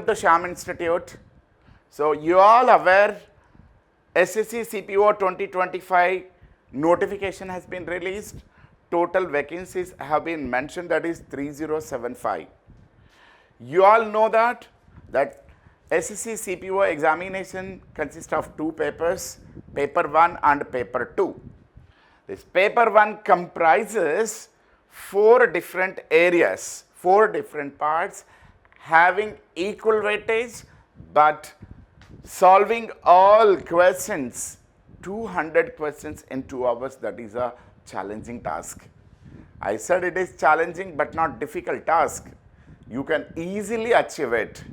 to Sham Institute. So you all aware SSC CPO 2025 notification has been released. Total vacancies have been mentioned, that is 3075. You all know that SSC CPO examination consists of two papers, paper 1 and paper 2. This paper 1 comprises 4 different areas, 4 different parts having equal weightage, but solving all questions, 200 questions in 2 hours, that is a challenging task. I said it is challenging but not difficult task. You can easily achieve it.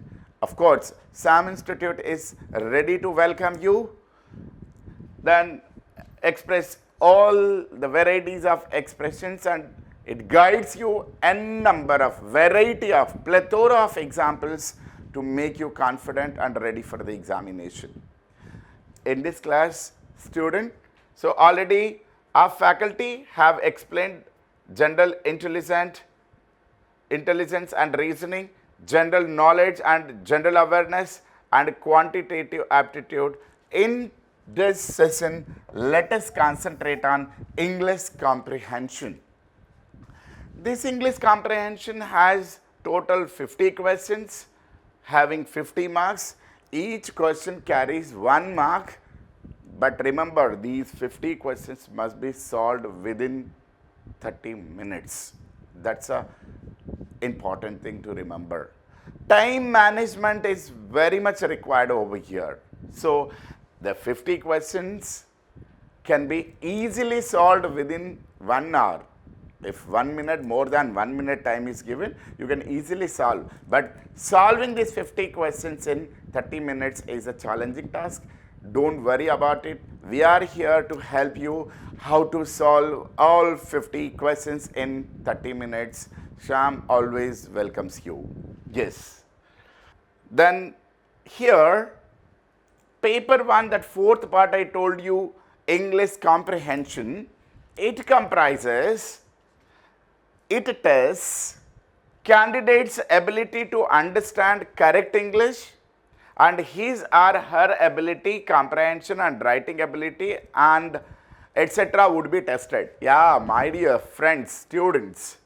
Of course, SAM Institute is ready to welcome you. Then express all the varieties of expressions, and it guides you n number of variety of plethora of examples to make you confident and ready for the examination. In this class, student, so already our faculty have explained general intelligence and reasoning, general knowledge and general awareness, and quantitative aptitude. In this session, let us concentrate on English comprehension. This English comprehension has total 50 questions having 50 marks. Each question carries 1 mark. But remember, these 50 questions must be solved within 30 minutes. That's a important thing to remember. Time management is very much required over here. So the 50 questions can be easily solved within 1 hour. If 1 minute, more than 1 minute time is given, you can easily solve. But solving these 50 questions in 30 minutes is a challenging task. Don't worry about it. We are here to help you how to solve all 50 questions in 30 minutes. Sham always welcomes you. Yes. Then here, paper 1, that 4th part I told you, English comprehension, it comprises, it tests candidates' ability to understand correct English and his or her ability, comprehension and writing ability and etc. would be tested. Yeah, my dear friends, students,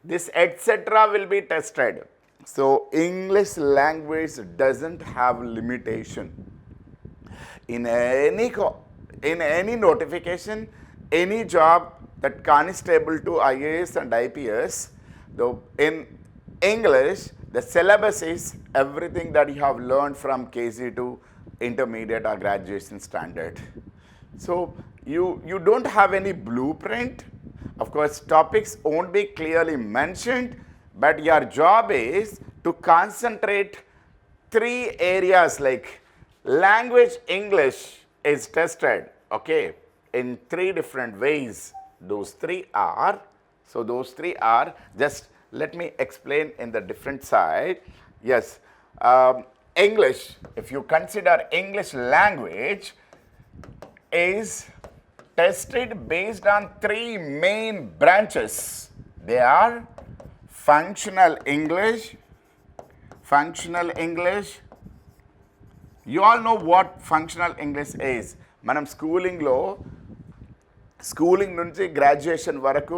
this etc. will be tested. So English language doesn't have limitation. In any notification, any job, that constable to IAS and IPS, though in English, the syllabus is everything that you have learned from KG to intermediate or graduation standard. So you don't have any blueprint. Of course, topics won't be clearly mentioned, but your job is to concentrate 3 areas like language English is tested, okay, in 3 different ways. Those 3 are, just let me explain in the different side. Yes, English, if you consider English language, is tested based on 3 main branches. They are functional English. You all know what functional English is. Manam schooling nunchi graduation varaku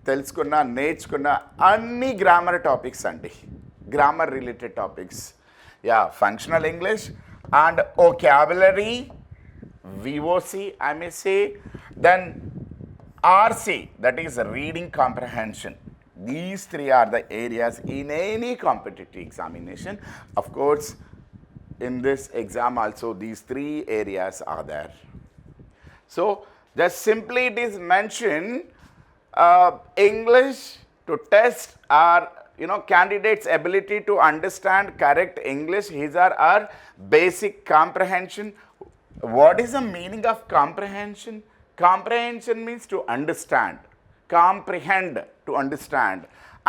తెలుసుకున్న నేర్చుకున్న అన్ని grammar topics అండి, grammar related topics. Yeah, functional English and vocabulary, VOC I may say, then RC, that is reading comprehension. These 3 are the areas in any competitive examination. Of course, in this exam also these 3 areas are there. So just simply it is mentioned English to test our candidates' ability to understand correct English, his or her basic comprehension. What is the meaning of comprehension? Comprehension means to understand, comprehend, to understand,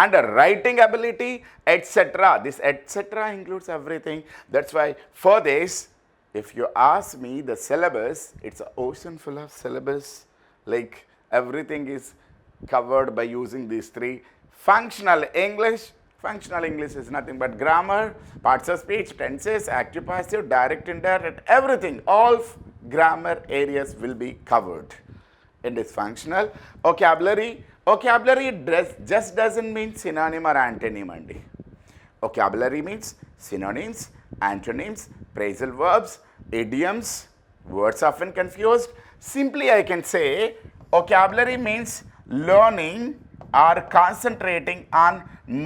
and writing ability, etc. This etc. includes everything. That's why for this, if you ask me the syllabus, it's an ocean full of syllabus. Like everything is covered by using these 3. Functional English, Functional English is nothing but grammar, parts of speech, tenses, active, passive, direct, indirect, everything. All grammar areas will be covered in this functional. Vocabulary just doesn't mean synonym or antonym andi. Vocabulary means synonyms, antonyms, phrasal verbs, idioms, words often confused. Simply I can say vocabulary means learning or concentrating on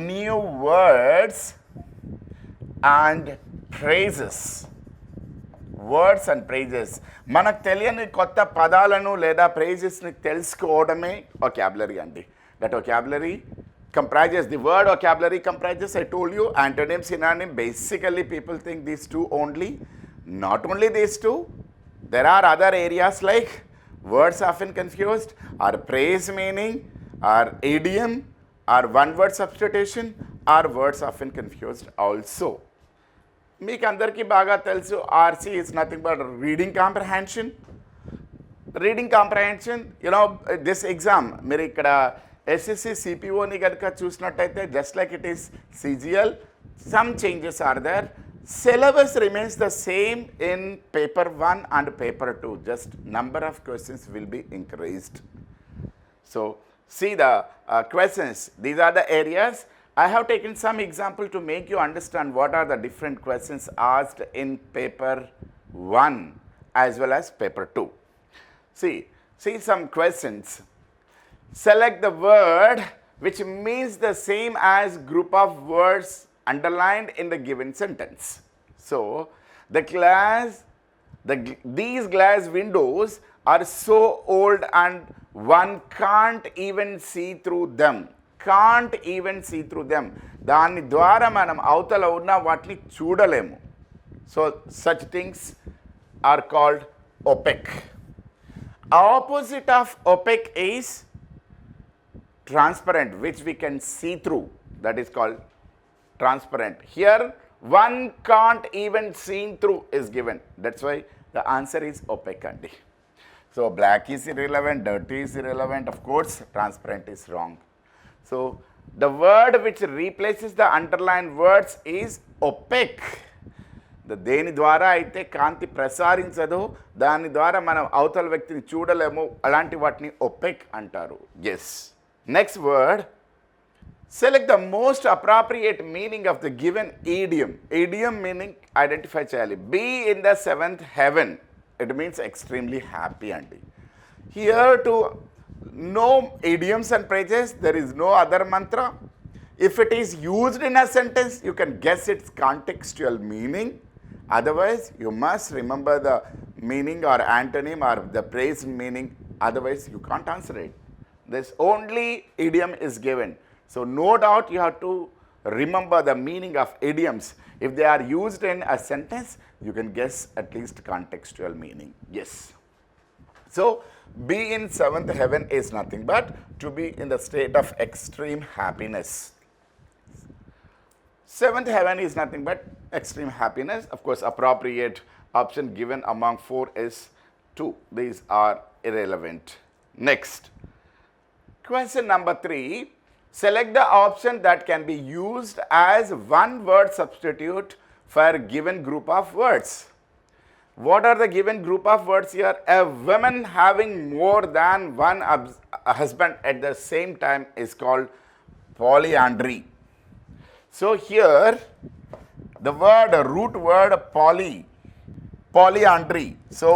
new words and phrases. Words and phrases మనకు తెలియని కొత్త పదాలను లేదా ప్రైజెస్ని తెలుసుకోవడమే vocabulary అండి. That vocabulary comprises, the word vocabulary comprises, I told you, antonym, synonym. Basically people think these two only. Not only these two, there are other areas like words often confused, or praise meaning, or idiom, or one word substitution, or words often confused also. మీకు అందరికీ బాగా తెలుసు RC is nothing but reading comprehension. You know this exam మీరు ఇక్కడ SSC సిపిఓని కనుక చూసినట్టయితే just like it is CGL, some changes are there. Syllabus remains the same in paper 1 and paper 2, just number of questions will be increased. So see the questions, these are the areas. I have taken some example to make you understand what are the different questions asked in paper 1 as well as paper 2. See some questions. Select the word which means the same as group of words underlined in the given sentence. So these glass windows are so old and one can't even see through them. దాని ద్వారా మనం అవతల ఉన్న వాటిని చూడలేము. So such things are called opaque. Opposite of opaque is transparent, which we can see through, that is called transparent. Here one can't even see through is given, that's why the answer is opaque andi. So black is irrelevant, dirty is irrelevant, of course transparent is wrong. So the word which replaces the underlined words is opaque. దేని ద్వారా అయితే కాంతి ప్రసారించదో దాని ద్వారా మనం అవతల వ్యక్తిని చూడలేము, అలాంటి వాటిని opaque అంటారు. Yes. Next word, select the most appropriate meaning of the given idiom. Idiom meaning identify చేయాలి. Be in the seventh heaven, it means extremely happy andi. Here to know idioms and phrases, there is no other mantra. If it is used in a sentence, you can guess its contextual meaning. Otherwise, you must remember the meaning or antonym or the phrase meaning. Otherwise, you can't answer it. This only idiom is given. So no doubt you have to remember the meaning of idioms. If they are used in a sentence, you can guess at least contextual meaning. Yes. So be in seventh heaven is nothing but to be in the state of extreme happiness. Seventh heaven is nothing but extreme happiness. Of course, appropriate option given among 4 is 2. These are irrelevant. Next, question number 3. Select the option that can be used as one word substitute for a given group of words. What are the given group of words here? A woman having more than one husband at the same time is called polyandry. So here the word, root word polyandry. So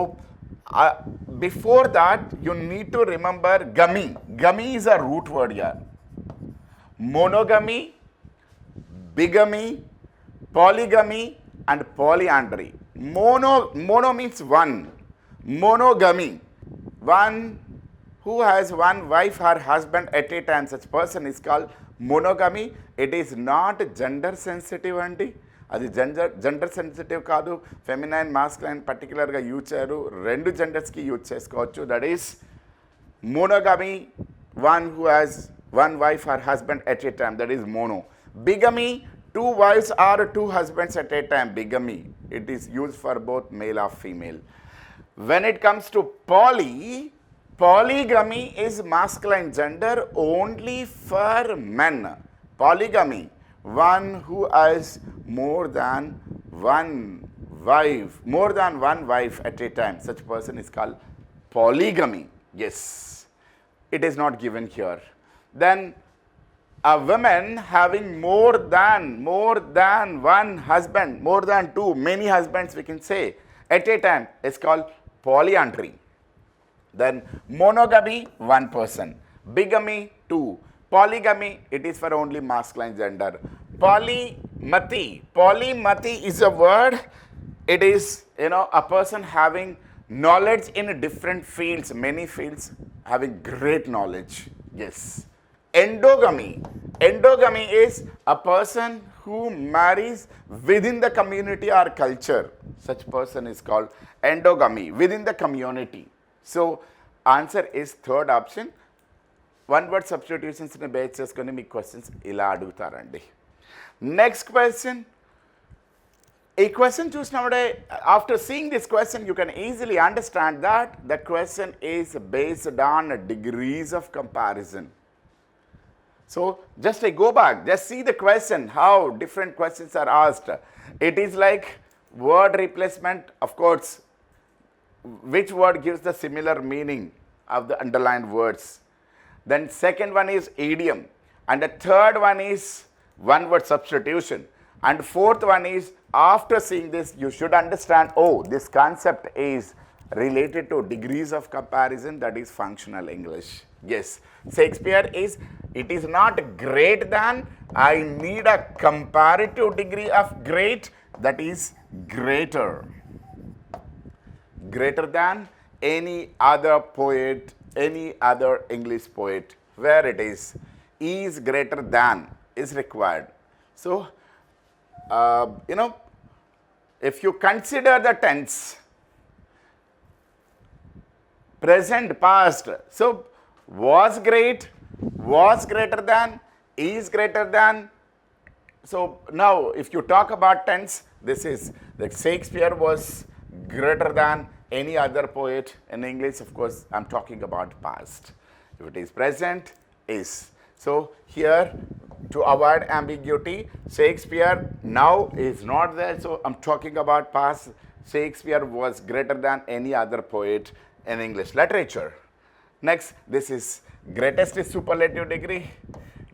before that you need to remember gami. Gami is a root word here. Monogamy, bigamy, polygamy and polyandry. Mono means one. Monogamy, one who has one wife or husband at a time, such person is called monogamy. It is not gender sensitive అండి. అది gender sensitive కాదు. Feminine, masculine పర్టికులర్గా use చేయరు, రెండు జెండర్స్కి use చేసుకోవచ్చు. That is monogamy, one who has one wife or husband at a time, that is mono. Bigamy, 2 wives or 2 husbands at a time, bigamy. It is used for both male or female. When it comes to polygamy is masculine gender only for men. Polygamy, one who has more than one wife at a time. Such person is called polygamy. Yes, it is not given here. Then a woman having more than one husband, more than two, many husbands we can say at a time is called polyandry. Then monogamy, one person. Bigamy, two. Polygamy, it is for only masculine gender. Polymaty is a word. It is, a person having knowledge in different fields, many fields, having great knowledge. Yes. Endogamy is a person who marries within the community or culture. Such person is called endogamy, within the community. So, answer is third option. One word substitutions in base cheskoni mee questions ila adugutarandi. Next question. A question chusinavude, after seeing this question, you can easily understand that the question is based on degrees of comparison. So, just I go back, just see the question, how different questions are asked. It is like word replacement, of course, which word gives the similar meaning of the underlined words. Then second one is idiom, and the third one is one word substitution, and fourth one is, after seeing this, you should understand, oh, this concept is related to degrees of comparison, that is functional English. Yes, Shakespeare is, it is not great than, I need a comparative degree of great, that is greater. Greater than any other poet, any other English poet, where it is greater than is required. So, if you consider the tense, present, past, so was great, was greater than, is greater than. So now if you talk about tense, this is that Shakespeare was greater than any other poet in English. Of course, I'm talking about past. If it is present, is. So here, to avoid ambiguity, Shakespeare now is not there, so I'm talking about past. Shakespeare was greater than any other poet in English literature. Next, this is greatest is superlative degree.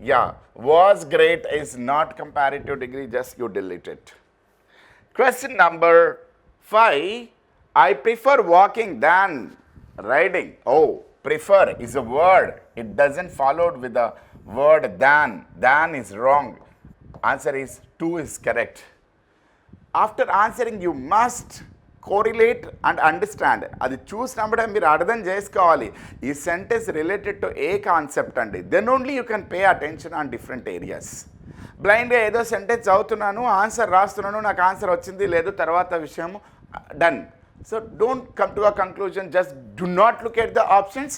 Yeah, was great is not comparative degree, just you delete it. Question number 5, I prefer walking than riding. Oh, prefer is a word. It doesn't follow with the word than. Than is wrong. Answer is 2 is correct. After answering, you must correlate and understand. అది చూసినప్పుడే మీరు అర్థం చేసుకోవాలి. ఈ sentence related to a concept అండి. Then only you can pay attention on different areas. బ్లైండ్గా ఏదో sentence చదువుతున్నాను, ఆన్సర్ రాస్తున్నాను, నాకు ఆన్సర్ వచ్చింది లేదు, తర్వాత విషయం done. So don't come to a conclusion, just do not look at the options.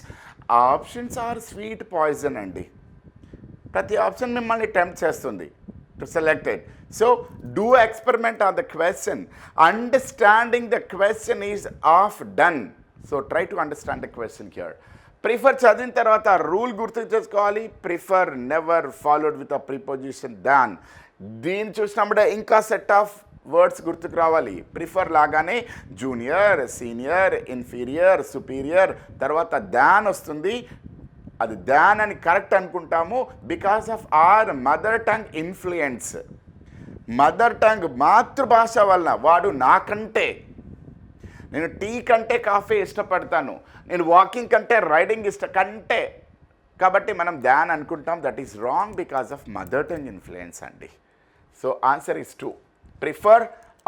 Options are sweet poison అండి. ప్రతి ఆప్షన్ మిమ్మల్ని టెంప్ట్ చేస్తుంది to select it. So do experiment on the question. Understanding the question is half done. So try to understand the question here. Prefer చదివిన తర్వాత rule గుర్తు చేసుకోవాలి. Prefer never followed with a preposition than. దీన్ని చూసినప్పుడే ఇంకా set of words గుర్తుకు రావాలి. Prefer లాగానే జూనియర్, సీనియర్, ఇన్ఫీరియర్, సుపీరియర్, తర్వాత దాన్ వస్తుంది. అది దాన్ అని కరెక్ట్ అనుకుంటాము because of our mother tongue influence. Mother tongue మాతృభాష వలన వాడు నాకంటే, నేను టీ కంటే కాఫీ ఇష్టపడతాను, నేను వాకింగ్ కంటే రైడింగ్ కంటే, కాబట్టి మనం దాన్ అనుకుంటాం. That is wrong because of mother tongue influence అండి. So answer is 2. Prefer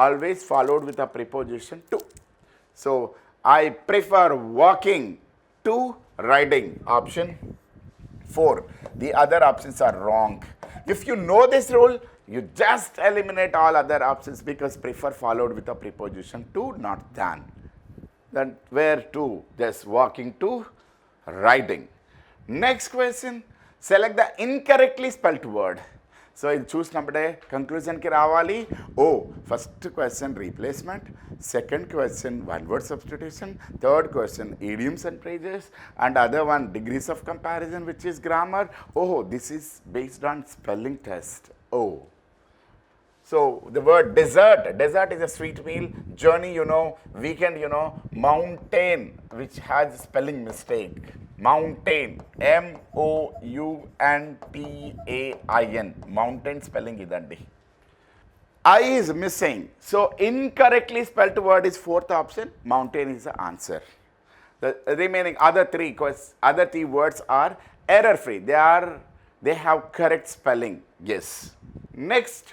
always followed with a preposition to. So I prefer walking to riding, option 4. The other options are wrong. If you know this rule, you just eliminate all other options because prefer followed with a preposition to, not than. Then where to? Just walking to riding. Next question, select the incorrectly spelt word. So ఇది చూసినప్పుడే కంక్లూజన్కి రావాలి. ఓ first question replacement, second question one word substitution, third question idioms and phrases, and other one degrees of comparison which is grammar. ఓహో, this is based on spelling test. ఓ So the word desert, desert is a sweet meal, journey, you know, weekend, you know, mountain, which has spelling mistake. Mountain, Mountain, mountain spelling idandi. I is missing. So incorrectly spelled word is fourth option, mountain is the answer. The remaining other three words are error free. They have correct spelling. Yes. Next,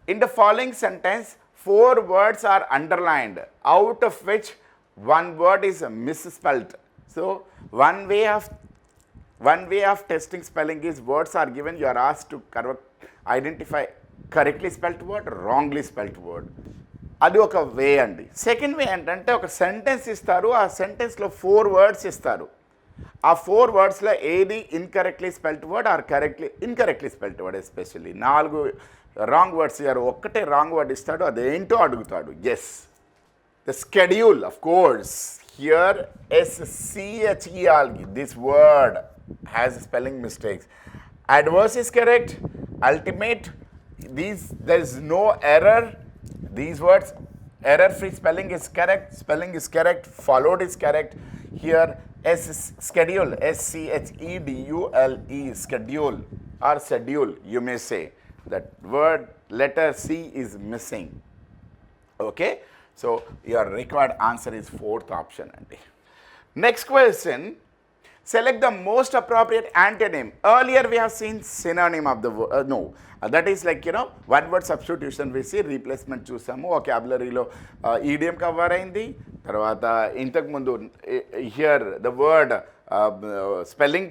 in the following sentence, 4 words are underlined, out of which 1 word is misspelled. So one way of testing spelling is words are given, you are asked to identify correctly spelled word, wrongly spelled word. అది ఒక వే అండి. Second way ఏంటంటే ఒక sentence ఇస్తారు, ఆ సెంటెన్స్లో 4 words ఇస్తారు. ఆ 4 వర్డ్స్లో ఏది incorrectly spelt word or incorrectly spelt word, especially 4 wrong words ఇయ్యారు, ఒక్కటే రాంగ్ వర్డ్ ఇస్తాడు, అదేంటో అడుగుతాడు. Yes, the schedule, of course here SCHER, this word has spelling mistakes. Adverse is correct, ultimate, there is no error. These words, error-free spelling is correct, followed is correct. Here, schedule, SCHEDULE, schedule or schedule, you may say. That word, letter C is missing. Okay, so your required answer is 4th option. Next question, select the most appropriate antonym. Earlier we have seen synonym of the word, that is like, you know, one word substitution we see, replacement చూసాము, vocabularyలో idiom cover అయింది. తర్వాత ఇంతకు ముందు here the word spelling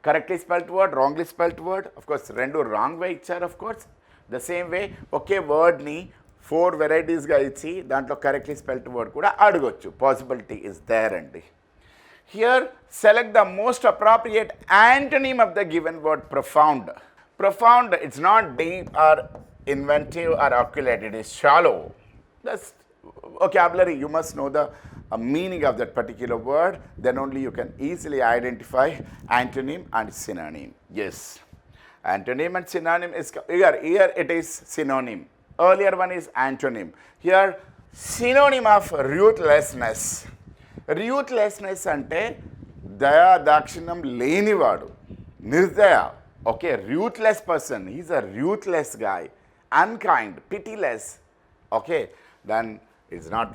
correctly spelt word, wrongly spelt word, of course 2 wrong way ఇచ్చారు. Of course the same way ఒకే వర్డ్ని 4 వెరైటీస్గా ఇచ్చి దాంట్లో కరెక్ట్లీ స్పెల్ట్ వర్డ్ కూడా అడగొచ్చు, పాసిబిలిటీ ఇస్ దేర్ అండి. Here, select the most appropriate antonym of the given word, profound. Profound, it's not deep or inventive or oculate, it is shallow. That's vocabulary, you must know the meaning of that particular word, then only you can easily identify antonym and synonym. Yes, antonym and synonym is, here it is synonym. Earlier one is antonym. Here, synonym of ruthlessness. Ruthlessness అంటే దయా దాక్షిణ్యం లేనివాడు, నిర్దయ. Okay, ruthless person, he's a ruthless guy, unkind, pitiless. Okay, then it's not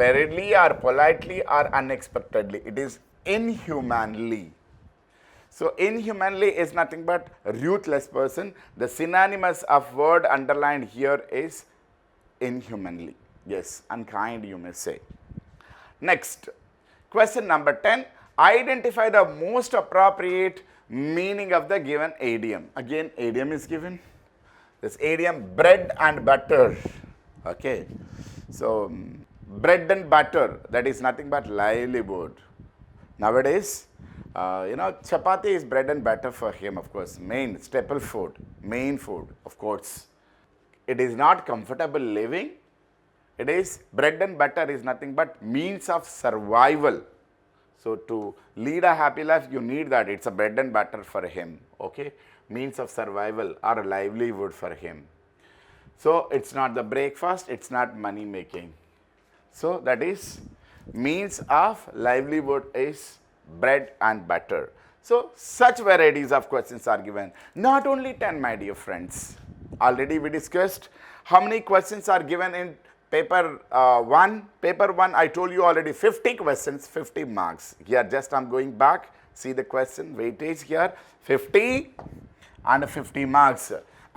verily or politely or unexpectedly, it is inhumanly. So inhumanly is nothing but ruthless person. The synonymous of word underlined here is inhumanly. Yes, unkind you may say. Next, question number 10. Identify the most appropriate meaning of the given idiom. Again, idiom is given. This idiom, bread and butter. Okay, so bread and butter, that is nothing but livelihood. Nowadays, you know, chapati is bread and butter for him, of course, main staple food, main food, of course. It is not comfortable living. It is bread and butter is nothing but means of survival. So to lead a happy life, you need that. It's a bread and butter for him. Okay, means of survival or a livelihood for him. So it's not the breakfast, it's not money making. So that is means of livelihood is bread and butter. So such varieties of questions are given. Not only 10, my dear friends. Already we discussed how many questions are given in paper 1. Paper 1, I told you already 50 questions, 50 marks. Here just I'm going back, see the question, weightage here, 50 and 50 marks.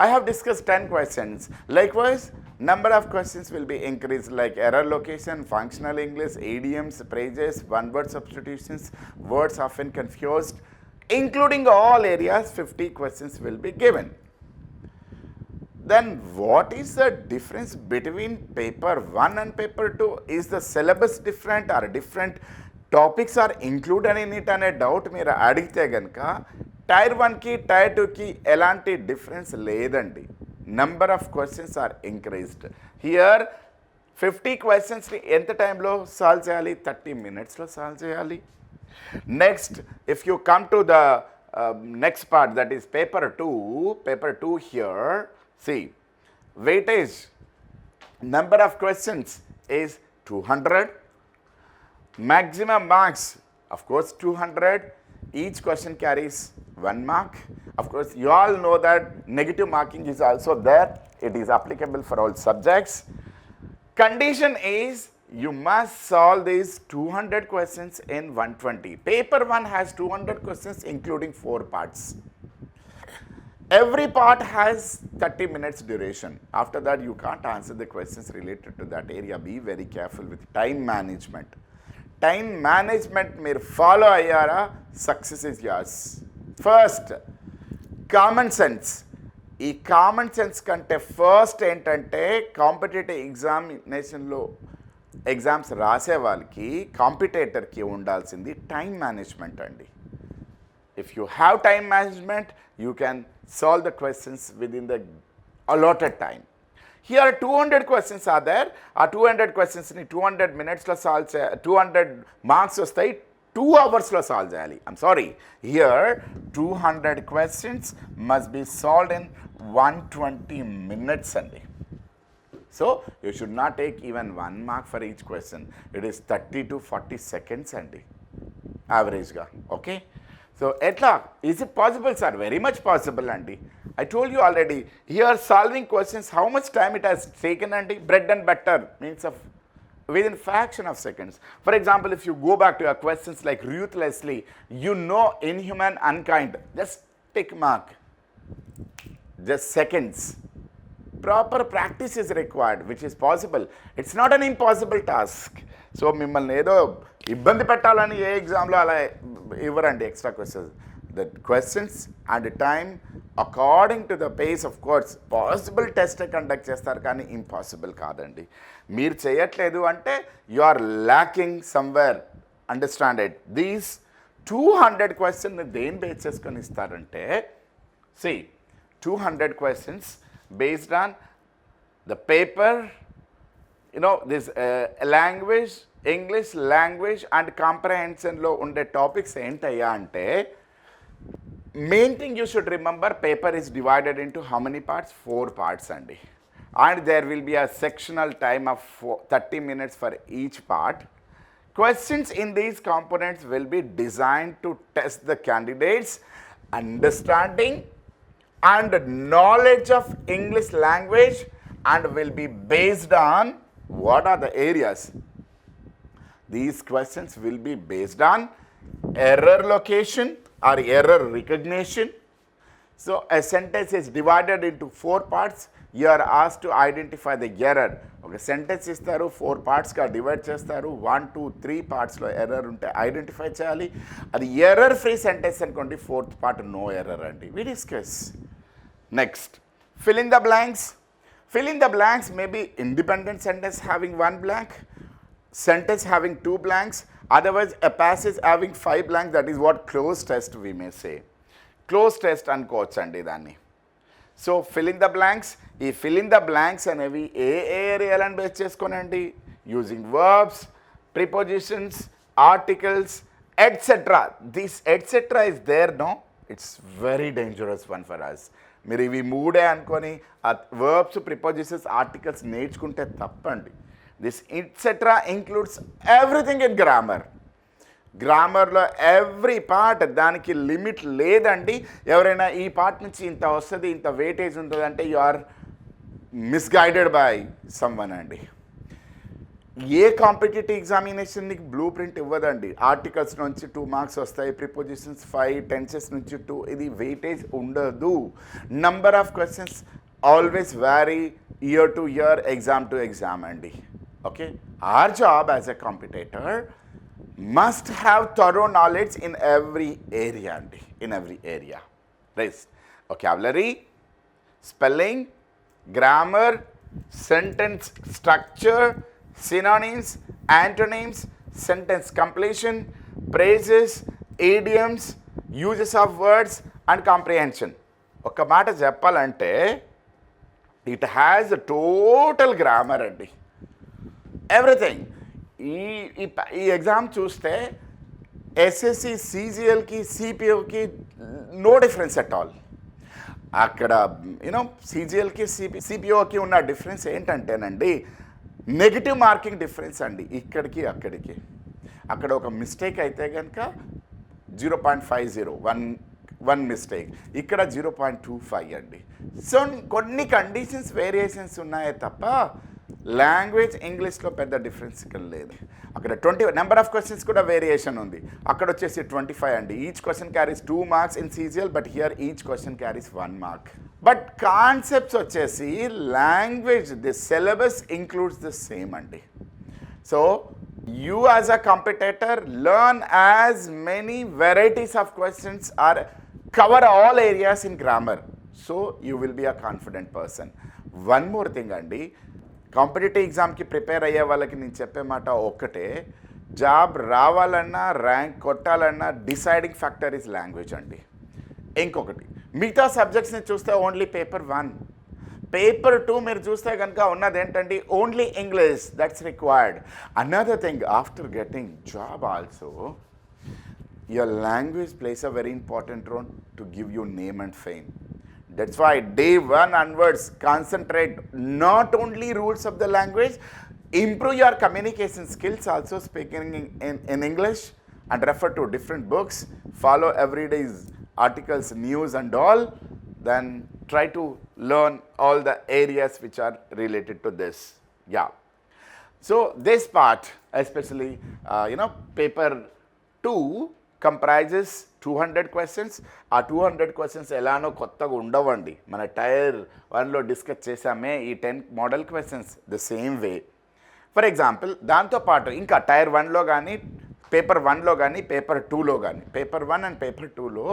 I have discussed 10 questions. Likewise, number of questions will be increased, like error location, functional English, idioms, phrases, one word substitutions, words often confused, including all areas, 50 questions will be given. Then what is the difference between paper 1 and paper 2? Is the syllabus different or different topics are included in it అనే doubt మీరు అడిగితే కనుక tyre 1కి tyre 2కి ఎలాంటి difference లేదండి. Number of questions are increased. Here 50 క్వశ్చన్స్ని ఎంత టైంలో సాల్వ్ చేయాలి? 30 minutesలో సాల్వ్ చేయాలి. Next, if you come to the next part, that is paper 2 here. See, weightage, number of questions is 200. Maximum marks, of course, 200. Each question carries 1 mark. Of course, you all know that negative marking is also there. It is applicable for all subjects. Condition is you must solve these 200 questions in 120. Paper 1 has 200 questions including 4 parts. Every part has 30 minutes duration. After that, you can't answer the questions related to that area. Be very careful with time management. Time management మీరు follow అయ్యారా, success is yours. First common sense. ఈ common sense కంటే first ఏంటంటే competitive ఎగ్జామినేషన్లో exams రాసే వాళ్ళకి కాంపిటేటర్కి ఉండాల్సింది time management అండి. If you have time management, you can solve the questions within the allotted time. Here 200 questions are there. Our 200 questions ni 200 minutes lo solve 200 marks vastayi 2 hours lo solve cheyali. I'm sorry. Here 200 questions must be solved in 120 minutes andi. So you should not take even 1 mark for each question. It is 30 to 40 seconds andi average ga. Okay. So, etla, is it possible, sir? Very much possible, Andy. I told you already, here solving questions, how much time it has taken, Andy? Bread and butter means of within fraction of seconds. For example, if you go back to your questions like ruthlessly, you know, inhuman, unkind, just tick mark, just seconds. Proper practice is required, which is possible. It's not an impossible task. So, మిమ్మల్ని ఏదో ఇబ్బంది పెట్టాలని ఏ ఎగ్జామ్లో అలా ఇవ్వరండి extra questions. The questions and time according to the pace of course possible test conduct చేస్తారు కానీ impossible కాదండి. మీరు చేయట్లేదు అంటే you are lacking somewhere. Understand it. These 200 క్వశ్చన్ని దేని బేస్ చేసుకొని ఇస్తారంటే, see 200 questions based on the paper, this language, English language and comprehensionలో ఉండే టాపిక్స్ ఏంటయ్యా అంటే, main thing you should remember, paper is divided into how many parts? 4 parts అండి. And there will be a sectional time of 30 minutes for each part. Questions in these components will be designed to test the candidates' understanding and knowledge of English language and will be based on what are the areas? These questions will be based on error location or error recognition. So a sentence is divided into 4 parts. You are asked to identify the error. Okay, sentence ఇస్తారు, 4 partsగా divide చేస్తారు. 1, 2, 3 partsలో error ఉంటే identify చేయాలి. అది error free sentence అనుకోండి, 4th part no error అండి. We discuss. Next, fill in the blanks. Fill in the blanks may be independent sentence having 1 blank, sentence having 2 blanks, otherwise a passage having 5 blanks. That is what closed test we may say. Closed test అనుకోవచ్చండి దాన్ని. So fill in the blanks. ఈ fill in the blanks అనేవి ఏ ఏరియాలను base చేసుకోనండి? Using verbs, prepositions, articles, etcetera. This etcetera is there no. It's very dangerous one for us. మీరు ఇవి 3 అనుకొని ఆ వర్బ్స్, ప్రిపోజిషన్స్, ఆర్టికల్స్ నేర్చుకుంటే తప్పండి. This etcetera includes everything in grammar. గ్రామర్లో ఎవ్రీ పార్ట్, దానికి లిమిట్ లేదండి. ఎవరైనా ఈ పార్ట్ నుంచి ఇంత వస్తుంది, ఇంత వెయిటేజ్ ఉంటుంది అంటే you are misguided by someone అండి. ఏ కాంపిటేటివ్ ఎగ్జామినేషన్ నీకు బ్లూ ప్రింట్ ఇవ్వదండి. ఆర్టికల్స్ నుంచి 2 marks వస్తాయి, ప్రిపోజిషన్స్ 5, టెన్సెస్ నుంచి 2. ఇది వెయిటేజ్ ఉండదు. Number of questions always vary year to year, exam to exam అండి. Okay, our job as a competitor must have thorough knowledge in every area అండి. In every area. Right. Vocabulary, spelling, grammar, sentence structure, synonyms, antonyms, sentence completion, phrases, idioms, uses of words and comprehension. ఒక మాట చెప్పాలంటే it has a total grammar అండి. Everything. ఈ exam చూస్తే SSC, సిజిఎల్కి, సిపిఓకి no difference at all. అక్కడ you know సీజీఎల్కి సిపిఓకి ఉన్న డిఫరెన్స్ ఏంటంటేనండి నెగిటివ్ మార్కింగ్ డిఫరెన్స్ అండి ఇక్కడికి అక్కడికి. అక్కడ ఒక మిస్టేక్ అయితే కనుక 0.50 వన్ మిస్టేక్, ఇక్కడ 0.25 అండి. సో కొన్ని కండిషన్స్ వేరియేషన్స్ ఉన్నాయే తప్ప లాంగ్వేజ్ ఇంగ్లీష్లో పెద్ద డిఫరెన్స్ ఇక్కడ లేదు. అక్కడ 20 నెంబర్ ఆఫ్ క్వశ్చన్స్ కూడా వేరియేషన్ ఉంది. అక్కడ వచ్చేసి 25 అండి. Each question carries 2 marks in CGL, but here each question carries 1 mark. But concepts వచ్చేసి language the syllabus includes the same అండి. So you as a competitor learn as many varieties of questions or cover all areas in grammar, so you will be a confident person. One more thing అండి, competitive ఎగ్జామ్కి prepare అయ్యే వాళ్ళకి నేను చెప్పే మాట ఒక్కటే, job రావాలన్నా ర్యాంక్ కొట్టాలన్నా డిసైడింగ్ ఫ్యాక్టర్ ఇస్ లాంగ్వేజ్ అండి. ఇంకొకటి మిగతా సబ్జెక్ట్స్ని చూస్తే ఓన్లీ పేపర్ 1, పేపర్ 2 మీరు చూస్తే కనుక ఉన్నది ఏంటండి only English, that's required. Another thing after getting job also your language plays a very important role to give you name and fame. That's why day 1 onwards concentrate not only rules of the language, improve your communication skills also, speaking in English, and refer to different books, follow everyday's articles, news and all, then try to learn all the areas which are related to this. Yeah. So this part, especially paper 2 comprises 200 questions. ఆ 200 questions ఎలానో కొత్తగా ఉండవండి. మన tyre 1లో discuss చేసామే ఈ 10 model questions the same way. For example దాంతోపాటు ఇంకా tyre 1లో కానీ paper 1లో కానీ పేపర్ 2లో కానీ, పేపర్ 1 అండ్ పేపర్ 2లో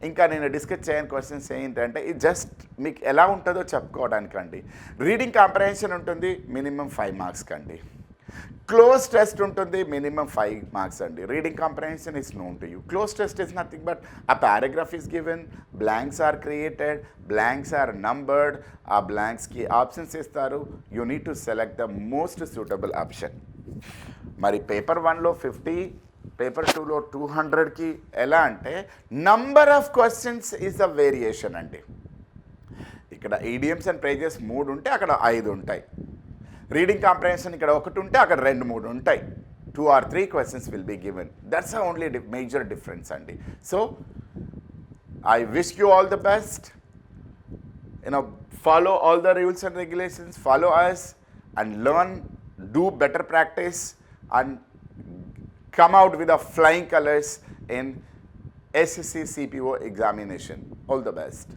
ఇంకా నేను డిస్కస్ చేయని క్వశ్చన్స్ ఏంటంటే ఇది జస్ట్ మీకు ఎలా ఉంటుందో చెప్పుకోవడానికండి. రీడింగ్ కాంప్రహెన్షన్ ఉంటుంది మినిమం 5 మార్క్స్ కండి. క్లోజ్ టెస్ట్ ఉంటుంది మినిమం 5 మార్క్స్ అండి. Reading comprehension is known to you. Close test is nothing but a paragraph is given, blanks are created, blanks are numbered, ఆ బ్లాంక్స్కి ఆప్షన్స్ ఇస్తారు. You need to select the most suitable option. మరి paper 1లో 50, paper 2లో 200కి ఎలా అంటే number of questions is the variation అండి. ఇక్కడ ఈడియమ్స్ అండ్ ఫ్రేజెస్ 3 ఉంటే అక్కడ 5 ఉంటాయి. రీడింగ్ కాంప్రహెన్షన్ ఇక్కడ 1 ఉంటే అక్కడ 2-3 ఉంటాయి. 2 or 3 questions will be given. That's the only major difference అండి. So I wish you all the best. Follow all the rules and regulations, follow us and learn, do better practice and come out with the flying colors in SSC CPO examination. All the best.